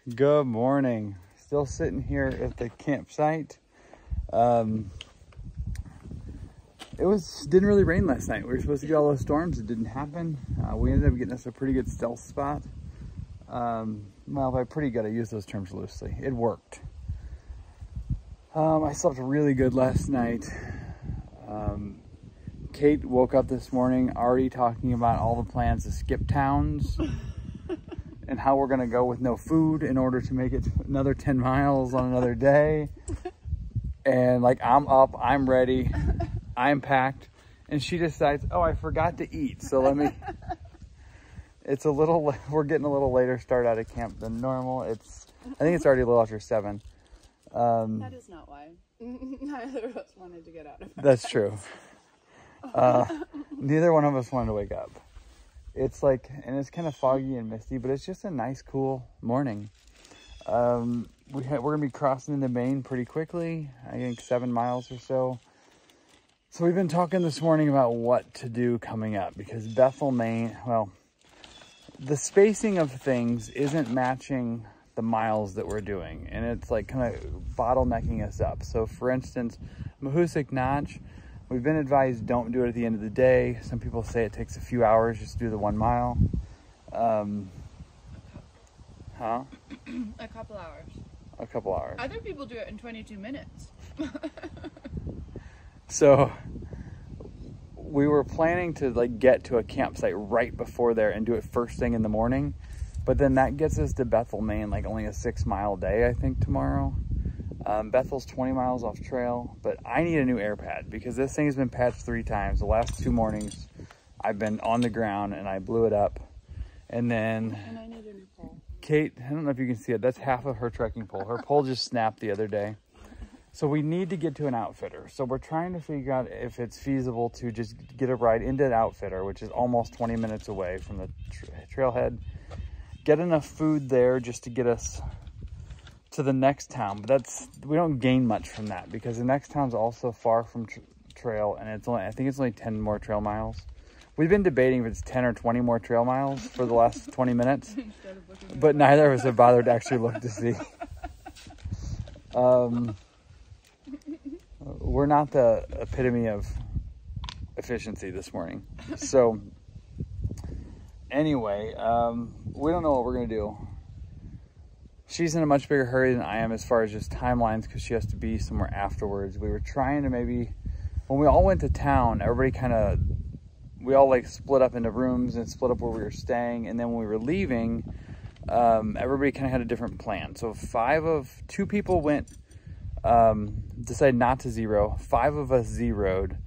Good morning. Still sitting here at the campsite. It didn't really rain last night. We were supposed to get all those storms. It didn't happen. We ended up getting us a pretty good stealth spot. Well, by pretty good, I use those terms loosely. It worked. I slept really good last night. Kate woke up this morning already talking about all the plans to skip towns and how we're gonna go with no food in order to make it another 10 miles on another day. And like, I'm up, I'm ready, I'm packed, and she decides, oh, I forgot to eat, so let me, we're getting a little later start out of camp than normal. I think it's already a little after 7. That is not why. Neither of us wanted to get out of bed. That's true. Neither one of us wanted to wake up. It's like, and it's kind of foggy and misty, but it's just a nice, cool morning. We're gonna be crossing into Maine pretty quickly. I think 7 miles or so. So we've been talking this morning about what to do coming up, because Bethel, Maine, well, the spacing of things isn't matching the miles that we're doing, and it's like kind of bottlenecking us up. So for instance, Mahoosic Notch, we've been advised don't do it at the end of the day. Some people say it takes a few hours just to do the 1 mile. A couple hours. A couple hours. Other people do it in 22 minutes. So we were planning to like get to a campsite right before there and do it first thing in the morning. But then that gets us to Bethel, Maine, like only a 6 mile day, I think, tomorrow. Bethel's 20 miles off trail, but I need a new air pad because this thing has been patched 3 times. The last 2 mornings I've been on the ground and I blew it up. And then And I need a new pole. Kate, I don't know if you can see it, that's half of her trekking pole. Her pole just snapped the other day. So we need to get to an outfitter. So we're trying to figure out if it's feasible to just get a ride into an outfitter, which is almost 20 minutes away from the trailhead. Get enough food there just to get us to the next town, but we don't gain much from that because the next town's also far from trail, and I think it's only 10 more trail miles. We've been debating if it's 10 or 20 more trail miles for the last 20 minutes, but neither of us have bothered to actually look to see. We're not the epitome of efficiency this morning. So anyway, we don't know what we're gonna do. She's in a much bigger hurry than I am as far as just timelines because she has to be somewhere afterwards. We were trying to maybe, when we all went to town, we all like split up into rooms and split up where we were staying. And then when we were leaving, everybody kind of had a different plan. So 2 people went, decided not to zero. 5 of us zeroed.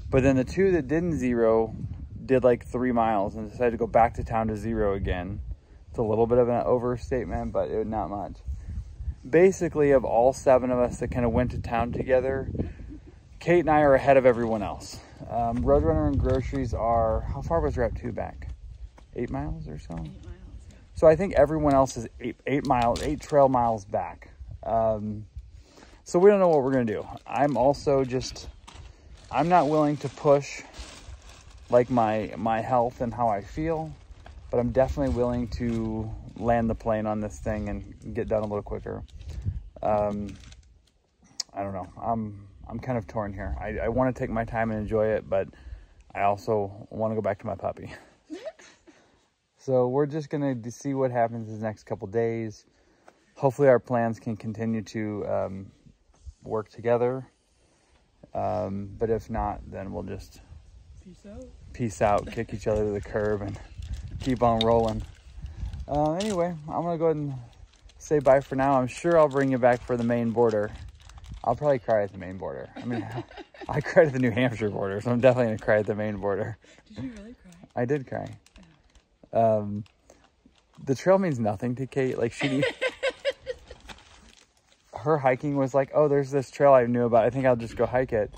But then the 2 that didn't zero did like 3 miles and decided to go back to town to zero again. It's a little bit of an overstatement, but not much. Basically, of all 7 of us that kind of went to town together, Kate and I are ahead of everyone else. Roadrunner and groceries are, how far was Route 2 back? 8 miles or so? 8 miles, yeah. So I think everyone else is 8 trail miles back. So we don't know what we're gonna do. I'm not willing to push like my health and how I feel, but I'm definitely willing to land the plane on this thing and get done a little quicker. I don't know. I'm kind of torn here. I want to take my time and enjoy it, but I also want to go back to my puppy. So we're just going to see what happens in the next couple days. Hopefully our plans can continue to work together. But if not, then we'll just peace out, kick each other to the curb, and keep on rolling. Anyway, I'm gonna go ahead and say bye for now. I'm sure I'll bring you back for the Maine border. I'll probably cry at the Maine border. I mean, I cried at the New Hampshire border, so I'm definitely gonna cry at the Maine border. Did you really cry? I did cry. The trail means nothing to Kate. Like her hiking was like, oh, there's this trail I knew about. I think I'll just go hike it.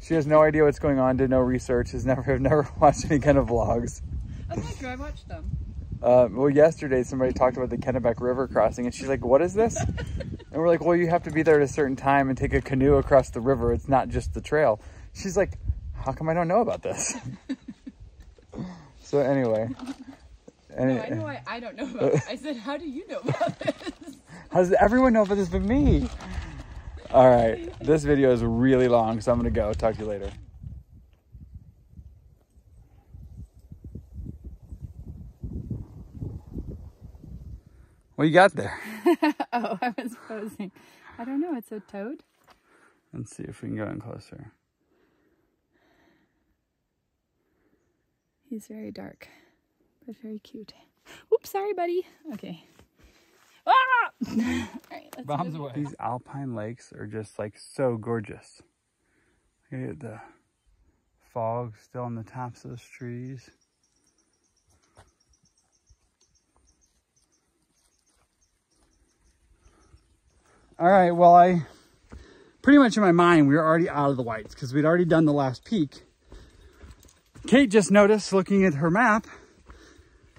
She has no idea what's going on, did no research, have never watched any kind of vlogs. I'm not sure I watched them. Well, yesterday somebody talked about the Kennebec River crossing, and she's like, what is this? And we're like, well, you have to be there at a certain time and take a canoe across the river. It's not just the trail. She's like, how come I don't know about this? So anyway, And no, I know why I don't know about it. I said, how do you know about this? How does everyone know about this but me? All right, this video is really long, so I'm gonna go. Talk to you later. What you got there? Oh, I was posing. I don't know, it's a toad. Let's see if we can go in closer. He's very dark, but very cute. Oops, sorry, buddy. Okay. Ah! All right, let's Bombs away. These alpine lakes are just like so gorgeous. Look at the fog still on the tops of those trees. All right, well, I pretty much in my mind, we were already out of the whites because we'd already done the last peak. Kate just noticed, looking at her map,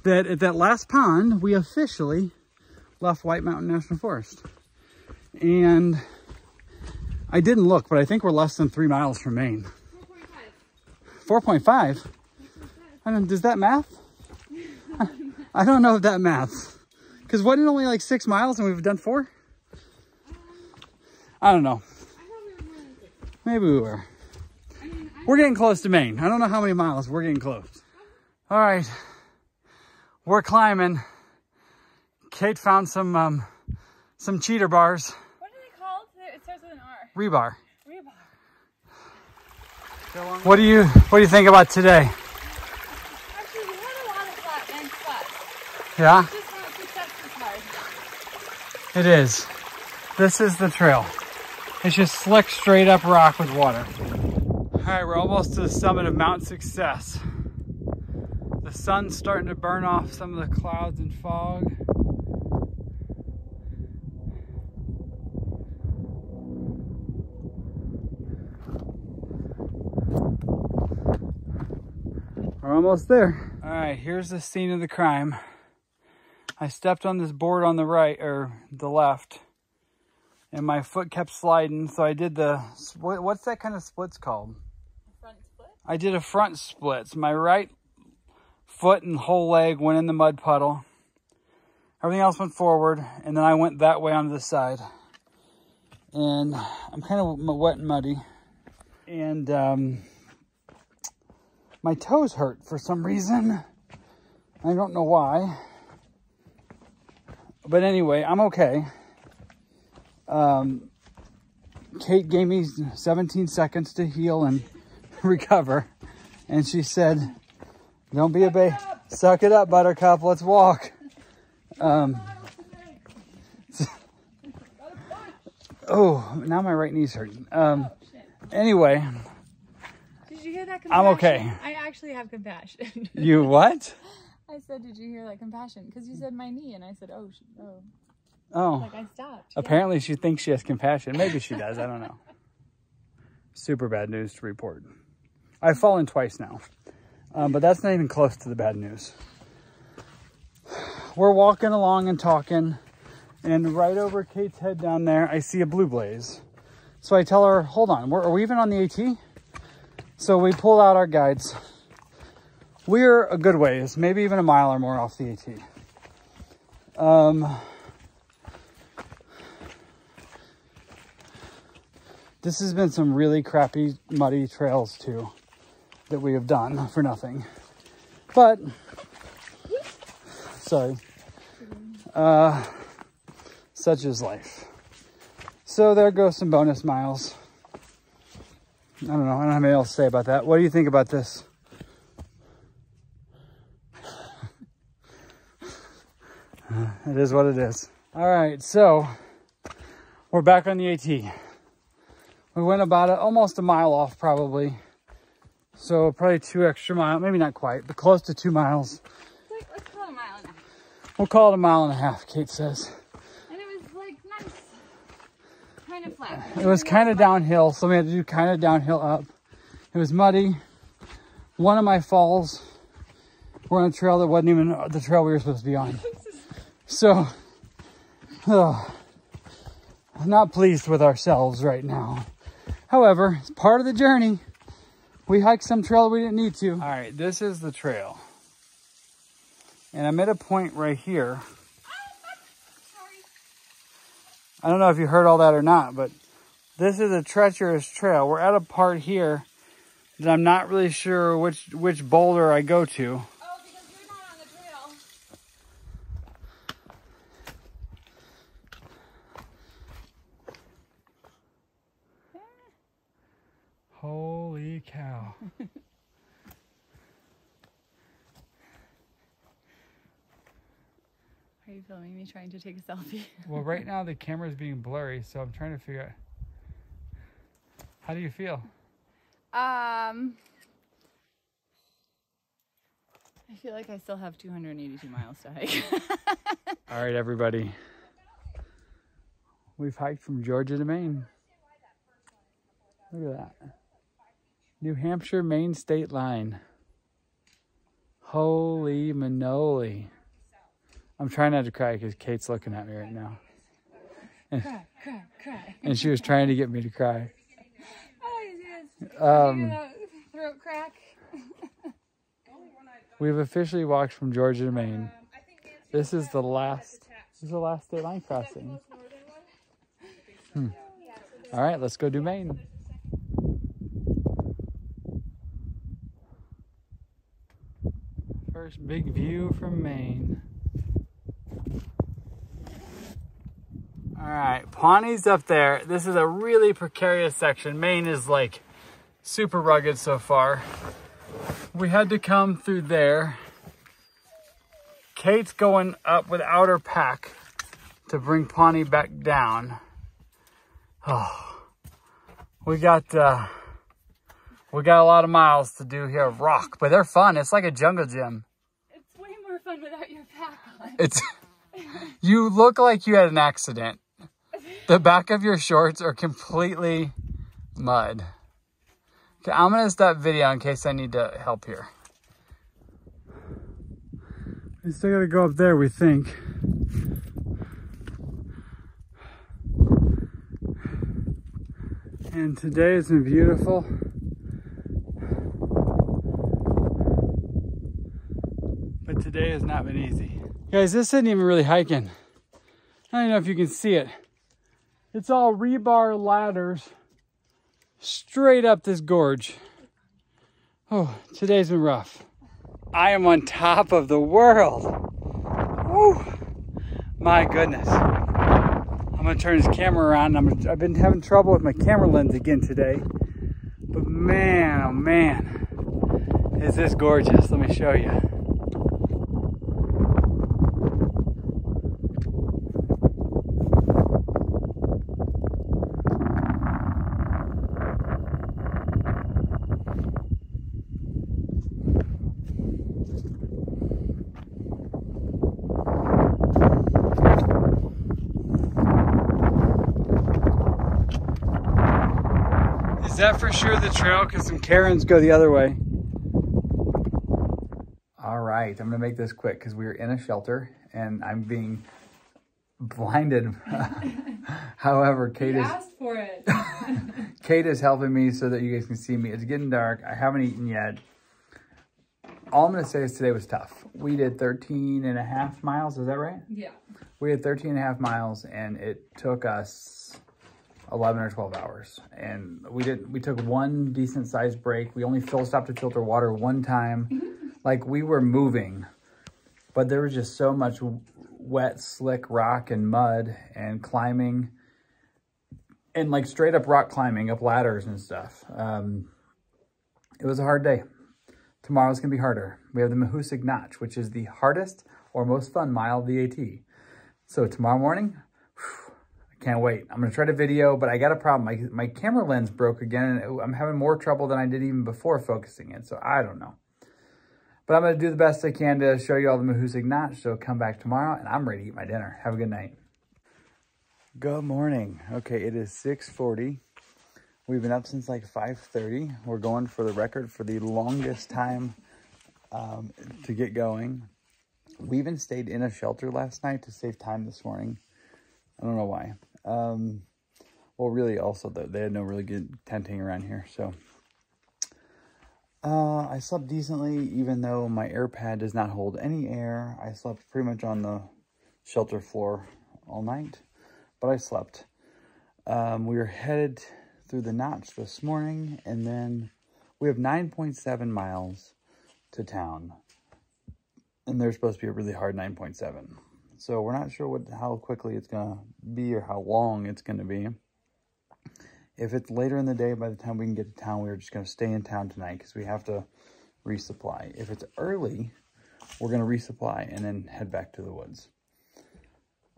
that at that last pond, we officially left White Mountain National Forest. And I didn't look, but I think we're less than 3 miles from Maine. 4.5. 4.5? I don't, does that math? I don't know if that math. Because wasn't it only like 6 miles and we've done 4? I don't know. Maybe we were. We're getting close to Maine. I don't know how many miles. We're getting close. All right. We're climbing. Kate found some cheater bars. What are they called? It starts with an R. Rebar. Rebar. What do you think about today? Actually, we had a lot of flat and spots. Yeah? It's just not success is hard. It is. This is the trail. It's just slick, straight up rock with water. All right, we're almost to the summit of Mount Success. The sun's starting to burn off some of the clouds and fog. We're almost there. All right, here's the scene of the crime. I stepped on this board on the right, or the left, and my foot kept sliding, so I did the, what's that kind of splits called? Front split? I did a front split. So my right foot and whole leg went in the mud puddle. Everything else went forward, and then I went that way onto the side. And I'm kind of wet and muddy. And my toes hurt for some reason. I don't know why. But anyway, I'm okay. Kate gave me 17 seconds to heal and recover. And she said, don't be a baby. Suck it up, Buttercup. Let's walk. Oh, now my right knee's hurting. Anyway. Did you hear that compassion? I'm okay. I actually have compassion. You what? I said, did you hear that compassion? Because you said my knee, and I said, oh. Oh. Like I stopped. Apparently she thinks she has compassion. Maybe she does. I don't know. Super bad news to report. I've fallen twice now. But that's not even close to the bad news. We're walking along and talking. And right over Kate's head down there, I see a blue blaze. So I tell her, hold on, are we even on the AT? So we pull out our guides. We're a good ways, maybe even a mile or more off the AT. This has been some really crappy, muddy trails too, that we have done for nothing. But, sorry, such is life. So there goes some bonus miles. I don't know, I don't have anything else to say about that. What do you think about this? It is what it is. All right, so we're back on the AT. We went about almost a mile off probably. So probably 2 extra miles, maybe not quite, but close to 2 miles. Let's call it a mile and a half. We'll call it a mile and a half, Kate says. And it was like nice, kind of flat. It was kind of downhill, so we had to do kind of downhill up. It was muddy. One of my falls were on a trail that wasn't even the trail we were supposed to be on. So, I'm not pleased with ourselves right now. However, it's part of the journey. We hiked some trail we didn't need to. All right, this is the trail. And I'm at a point right here. I don't know if you heard all that or not, but this is a treacherous trail. We're at a part here that I'm not really sure which boulder I go to. Oh, because you're not on the trail. Holy cow. Are you filming me trying to take a selfie? Well, right now the camera's being blurry, so I'm trying to figure out. How do you feel? I feel like I still have 282 miles to hike. All right, everybody. We've hiked from Georgia to Maine. Look at that. New Hampshire, Maine state line. Holy manoli. I'm trying not to cry because Kate's looking at me right now. And, Cry. and she was trying to get me to cry. Throat crack. We've officially walked from Georgia to Maine. This is the last state line crossing. All right, let's go do Maine. First big view from Maine. All right, Pawnee's up there. This is a really precarious section. Maine is like super rugged so far. We had to come through there. Kate's going up without her pack to bring Pawnee back down. Oh, we got a lot of miles to do here. Rock, but they're fun. It's like a jungle gym. It's way more fun without your pack on. It's you look like you had an accident. The back of your shorts are completely mud. Okay, I'm gonna stop video in case I need to help here. We still gotta go up there, we think. And today has been beautiful. But today has not been easy. Guys, this isn't even really hiking. I don't know if you can see it. It's all rebar ladders straight up this gorge. Oh, today's been rough. I am on top of the world. Woo! My goodness. I'm gonna turn this camera around. I've been having trouble with my camera lens again today. But man, oh man, is this gorgeous. Let me show you. Is that for sure the trail? Because some Karens go the other way. All right, I'm gonna make this quick because we are in a shelter and I'm being blinded. However, Kate asked for it. Kate is helping me so that you guys can see me. It's getting dark. I haven't eaten yet. All I'm gonna say is today was tough. We did 13.5 miles, is that right? Yeah. We had 13.5 miles and it took us 11 or 12 hours. And we took one decent sized break. We only stopped to filter water one time. Like we were moving, but there was just so much wet, slick rock and mud and climbing and like straight up rock climbing up ladders and stuff. It was a hard day. Tomorrow's gonna be harder. We have the Mahoosic Notch, which is the hardest or most fun mile of the AT. So tomorrow morning, can't wait. I'm gonna try to video, but I got a problem. My camera lens broke again, and I'm having more trouble than I did even before focusing it, so I don't know. But I'm gonna do the best I can to show you all the Mahoosic Notch, so come back tomorrow, and I'm ready to eat my dinner. Have a good night. Good morning. Okay, it is 6:40. We've been up since like 5:30. We're going for the record for the longest time to get going. We even stayed in a shelter last night to save time this morning. I don't know why. Well, really also, they had no really good tenting around here. So I slept decently, even though my air pad does not hold any air. I slept pretty much on the shelter floor all night, but I slept. We were headed through the notch this morning, and then we have 9.7 miles to town. And there's supposed to be a really hard 9.7. So we're not sure how quickly it's going to be or how long it's going to be. If it's later in the day, by the time we can get to town, we're just going to stay in town tonight because we have to resupply. If it's early, we're going to resupply and then head back to the woods.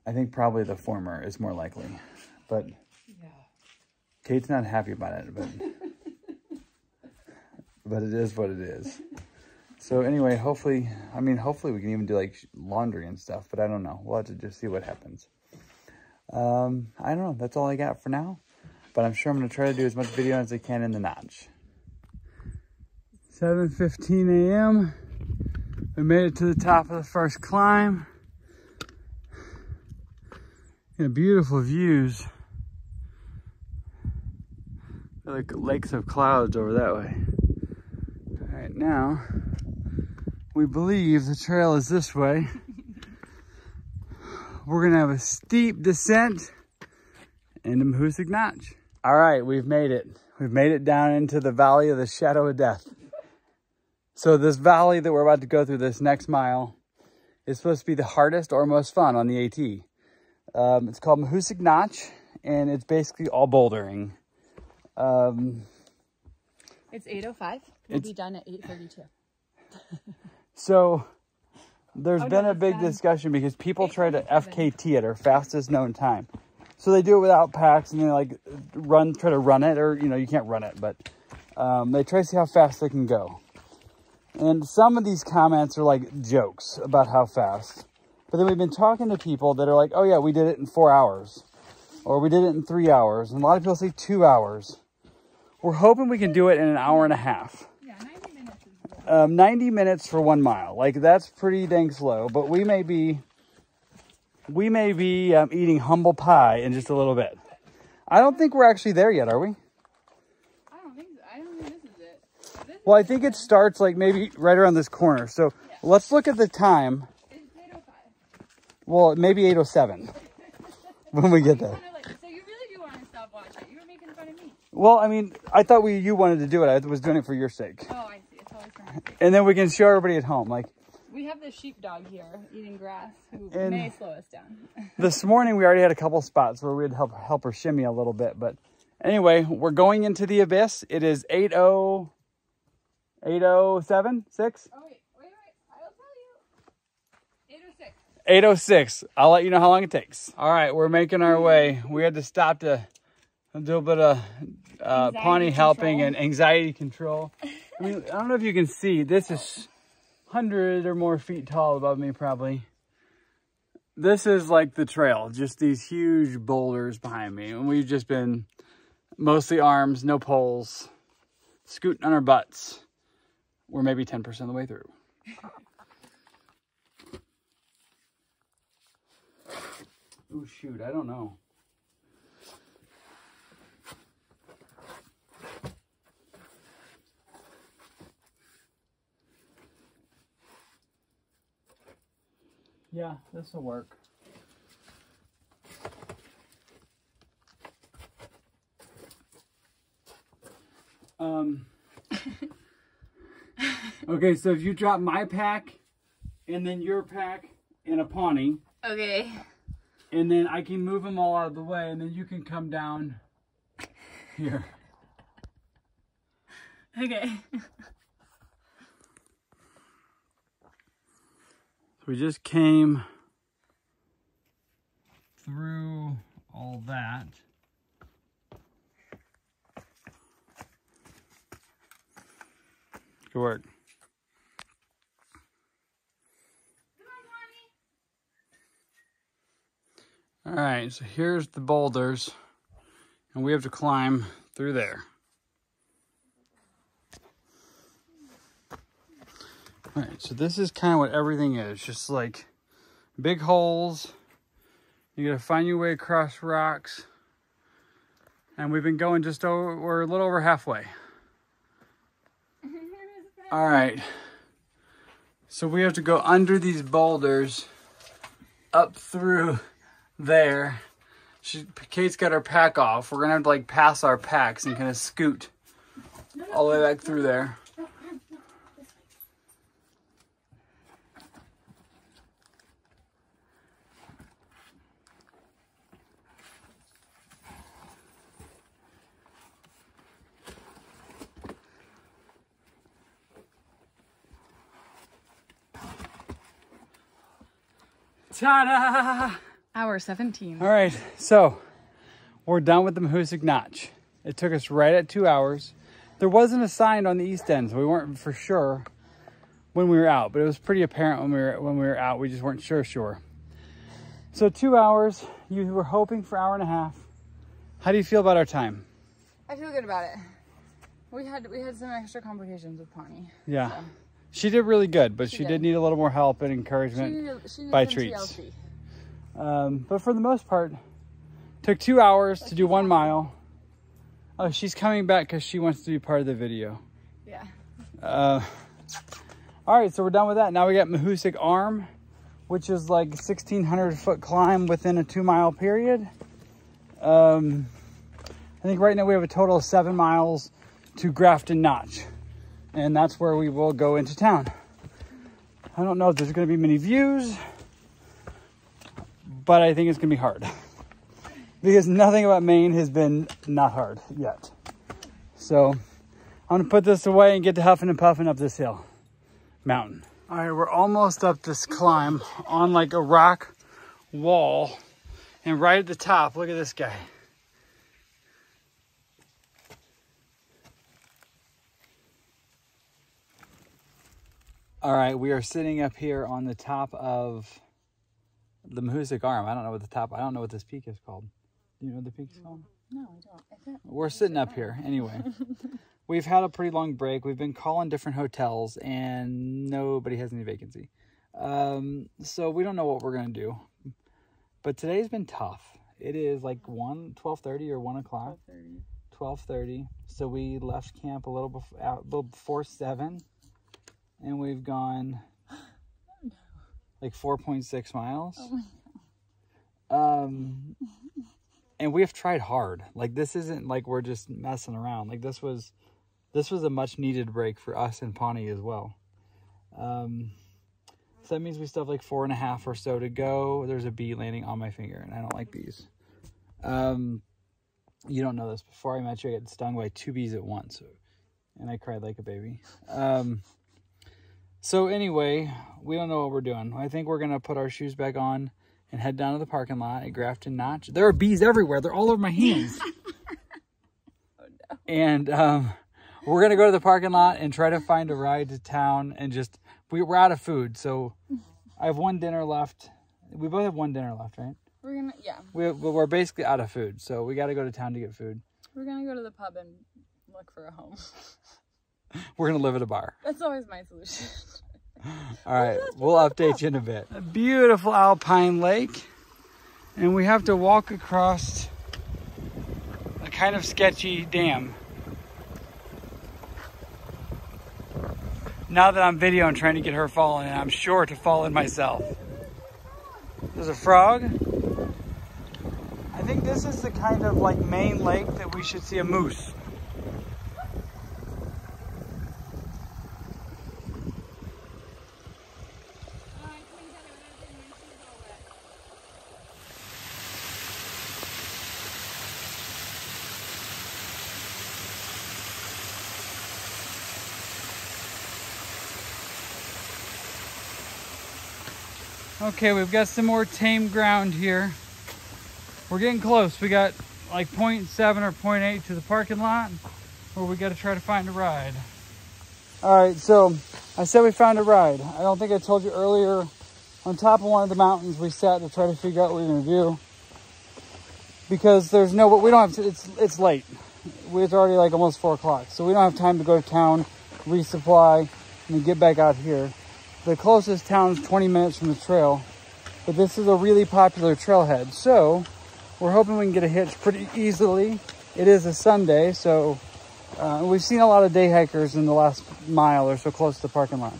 I think probably the former is more likely. But yeah. Kate's not happy about it, but it is what it is. So anyway, hopefully we can even do like laundry and stuff, but I don't know. We'll have to just see what happens. I don't know. That's all I got for now. But I'm sure I'm going to try to do as much video as I can in the notch. 7:15 a.m. We made it to the top of the first climb. Yeah, beautiful views. Like lakes of clouds over that way. All right, now we believe the trail is this way. We're going to have a steep descent into Mahoosic Notch. All right, we've made it. We've made it down into the valley of the shadow of death. So this valley that we're about to go through, this next mile, is supposed to be the hardest or most fun on the AT. It's called Mahoosic Notch, and it's basically all bouldering. It's 8:05. We'll be done at 8:32. So there's been a big discussion because people try to FKT at our fastest known time. So they do it without packs and they like try to run it, or, you know, you can't run it, but they try to see how fast they can go. And some of these comments are like jokes about how fast. But then we've been talking to people that are like, oh yeah, we did it in 4 hours. Or we did it in 3 hours. And a lot of people say 2 hours. We're hoping we can do it in an hour and a half. Yeah, 90 minutes is good. 90 minutes for 1 mile. Like, that's pretty dang slow. But we may be eating humble pie in just a little bit. I don't think we're actually there yet, are we? I don't think so. I don't think this is it. Well, I think it starts like maybe right around this corner. So yeah. Let's look at the time. It's 8:05. Well, maybe 8:07 when we get there. So you really do want to stop watching. You were making fun of me. Well, I mean, I thought you wanted to do it. I was doing it for your sake. Oh, I see. It's always for my sake. And then we can show everybody at home. Like, we have this sheepdog here eating grass who may slow us down. This morning we already had a couple spots where we'd help her shimmy a little bit. But anyway, we're going into the abyss. It is 8:07, 6? Oh, wait. I'll tell you. 8:06. 8:06. I'll let you know how long it takes. All right, we're making our way. We had to stop to do a bit of Pawnee helping and anxiety control. I mean, I don't know if you can see. This is 100 or more feet tall above me, probably. This is like the trail, just these huge boulders behind me. And we've just been mostly arms, no poles, scooting on our butts. We're maybe 10% of the way through. Oh, shoot, I don't know. Yeah, this will work. Okay, so if you drop my pack and then your pack and a Pawnee. Okay. And then I can move them all out of the way and then you can come down here. Okay. We just came through all that. Good work. All right, so here's the boulders, and we have to climb through there. All right, so this is kind of what everything is, just like big holes. You gotta find your way across rocks. And we've been going just over, we're a little over halfway. Here's All right. So we have to go under these boulders up through there. Kate's got her pack off. We're gonna have to like pass our packs and kind of scoot all the way back through there. Ta-da! Hour 17. All right, so we're done with the Mahoosic Notch. It took us right at 2 hours. There wasn't a sign on the east end, so we weren't for sure when we were out, but it was pretty apparent when we were out. We just weren't sure. So 2 hours. You were hoping for 1.5 hours. How do you feel about our time? I feel good about it. We had some extra complications with Pawnee. Yeah. So. She did really good, but she did need a little more help and encouragement she needed by some treats. TLC. But for the most part, took 2 hours to do 1 mile. Oh, she's coming back because she wants to be part of the video. Yeah. All right, so we're done with that. Now we got Mahoosic Arm, which is like 1,600 foot climb within a 2 mile period. I think right now we have a total of 7 miles to Grafton Notch. And that's where we will go into town. I don't know if there's gonna be many views, but I think it's gonna be hard. Because nothing about Maine has been not hard yet. So I'm gonna put this away and get to huffing and puffing up this hill mountain. All right, we're almost up this climb on like a rock wall. And right at the top, look at this guy. All right, we are sitting up here on the top of the Mahoosic Arm. I don't know what this peak is called. Do you know what the peak is called? No, I don't. We're sitting up here anyway. We've had a pretty long break. We've been calling different hotels and nobody has any vacancy. So we don't know what we're going to do. But today's been tough. It is like 12:30 or 1 o'clock. 12:30. So we left camp a little before 7. And we've gone like 4.6 miles. Oh my God. And we have tried hard. Like this isn't like we're just messing around. Like this was a much needed break for us and Pawnee as well. So that means we still have like 4.5 or so to go. There's a bee landing on my finger and I don't like bees. You don't know this. Before I met you, I got stung by 2 bees at once. And I cried like a baby. So anyway, we don't know what we're doing. I think we're going to put our shoes back on and head down to the parking lot at Grafton Notch. There are bees everywhere. They're all over my hands. Oh, no. And we're going to go to the parking lot and try to find a ride to town. And just, we're out of food. So I have 1 dinner left. We both have 1 dinner left, right? Yeah. We're basically out of food. So we got to go to town to get food. We're going to go to the pub and look for a home. We're going to live at a bar. That's always my solution. All right, we'll update you in a bit. A beautiful alpine lake. And we have to walk across a kind of sketchy dam. Now that I'm videoing trying to get her falling, and I'm sure to fall in myself. There's a frog. I think this is the kind of like Maine lake that we should see a moose. Okay, we've got some more tame ground here. We're getting close. We got like 0.7 or 0.8 to the parking lot where we got to try to find a ride. All right, so I said we found a ride. I don't think I told you earlier. On top of one of the mountains, we sat to try to figure out what we were going to do. Because we don't have to, it's late. It's already like almost 4 o'clock. So we don't have time to go to town, resupply, and then get back out here. The closest town is 20 minutes from the trail, but this is a really popular trailhead. So we're hoping we can get a hitch pretty easily. It is a Sunday, so We've seen a lot of day hikers in the last mile or so close to the parking lot.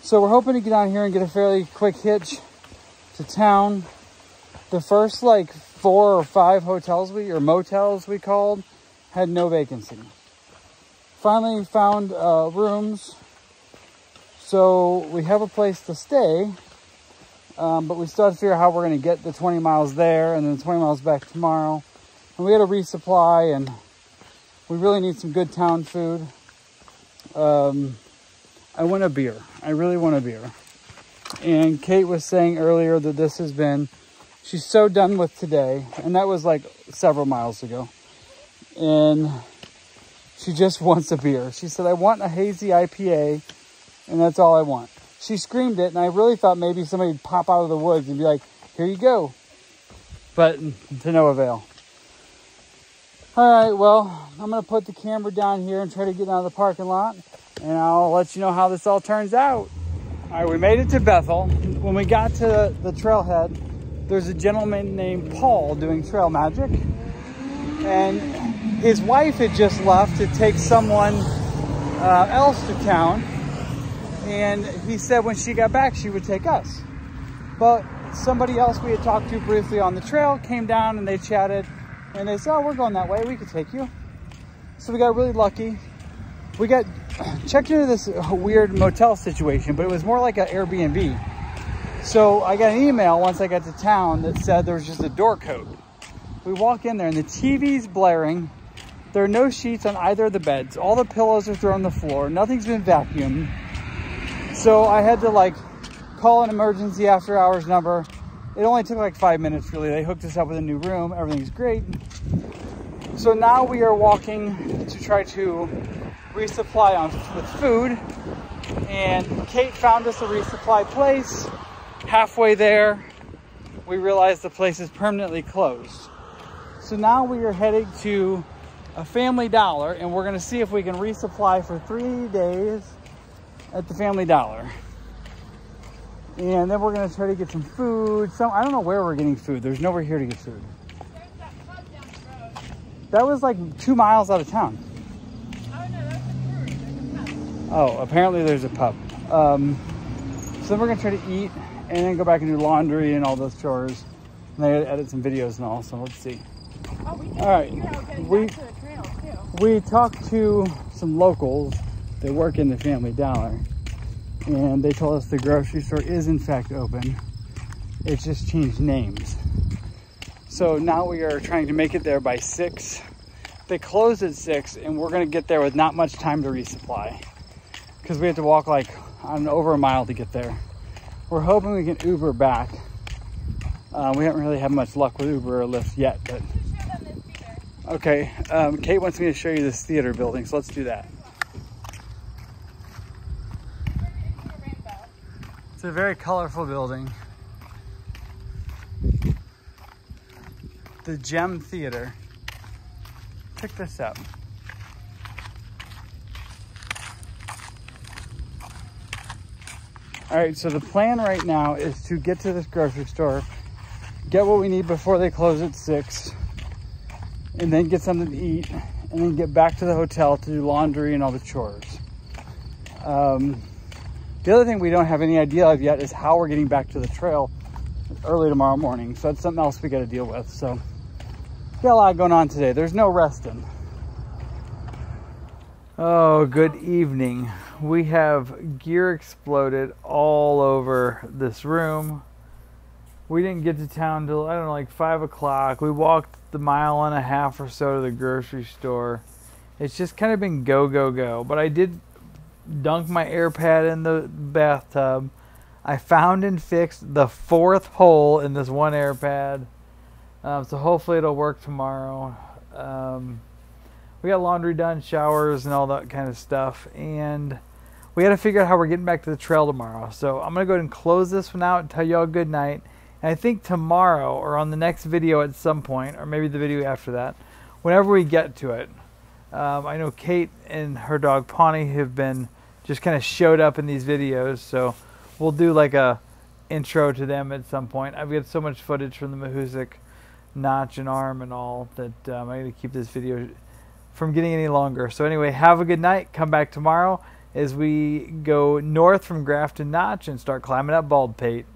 So we're hoping to get down here and get a fairly quick hitch to town. The first like 4 or 5 hotels motels we called had no vacancy. Finally found rooms, so we have a place to stay, but we still have to figure out how we're going to get the 20 miles there and then 20 miles back tomorrow. And we got to resupply, and we really need some good town food. I want a beer. I really want a beer. And Kate was saying earlier that she's so done with today, and that was like several miles ago. And she just wants a beer. She said, I want a hazy IPA, and that's all I want. She screamed it, and I really thought maybe somebody'd pop out of the woods and be like, here you go. But to no avail. All right, well, I'm going to put the camera down here and try to get out of the parking lot, and I'll let you know how this all turns out. All right, we made it to Bethel. When we got to the trailhead, there's a gentleman named Paul doing trail magic, and his wife had just left to take someone else to town, and he said when she got back she would take us. But somebody else we had talked to briefly on the trail came down and they chatted, and they said, oh, we're going that way, we could take you. So we got really lucky. We got checked into this weird motel situation, but it was more like an Airbnb. So I got an email once I got to town that said there was just a door code. We walk in there and the TV's blaring. There are no sheets on either of the beds. All the pillows are thrown on the floor. Nothing's been vacuumed. So I had to like call an emergency after hours number. It only took like 5 minutes really. They hooked us up with a new room. Everything's great. So now we are walking to try to resupply with food. And Kate found us a resupply place. Halfway there, we realized the place is permanently closed. So now we are heading to a Family Dollar, and we're going to see if we can resupply for 3 days at the Family Dollar. And then we're going to try to get some food. I don't know where we're getting food. There's nowhere here to get food. There's that pub down the road. That was like 2 miles out of town. Oh no, that's a brewery. There's a pub. Oh, apparently there's a pub. So then we're going to try to eat and then go back and do laundry and all those chores. And I gotta edit some videos and all, so let's see. Oh, we can all right. figure out getting back to the trail too. We talked to some locals that work in the Family Dollar, and they told us the grocery store is in fact open. It's just changed names. So now we are trying to make it there by 6. They close at 6, and we're gonna get there with not much time to resupply because we have to walk like over a mile to get there. We're hoping we can Uber back. We haven't really had much luck with Uber or Lyft yet, but okay. Kate wants me to show you this theater building, so let's do that. It's a very colorful building. The Gem Theater. Check this out. All right, so the plan right now is to get to this grocery store, get what we need before they close at 6, and then get something to eat, and then get back to the hotel to do laundry and all the chores. The other thing we don't have any idea of yet is how we're getting back to the trail early tomorrow morning. So that's something else we got to deal with. So got a lot going on today. There's no resting. Oh, good evening. We have gear exploded all over this room. We didn't get to town till, I don't know, like 5 o'clock. We walked the 1.5 miles or so to the grocery store. It's just kind of been go, go, go. But I did dunk my air pad in the bathtub. I found and fixed the 4th hole in this one air pad. So hopefully it'll work tomorrow. We got laundry done, showers, and all that kind of stuff. And we got to figure out how we're getting back to the trail tomorrow. So I'm going to go ahead and close this one out and tell you all good night. And I think tomorrow or on the next video at some point, or maybe the video after that, whenever we get to it, I know Kate and her dog Pawnee have been just kind of showed up in these videos. So we'll do like a intro to them at some point. I've got so much footage from the Mahoosic notch and arm and all that I'm going to keep this video from getting any longer. So anyway, have a good night. Come back tomorrow as we go north from Grafton Notch and start climbing up Baldpate.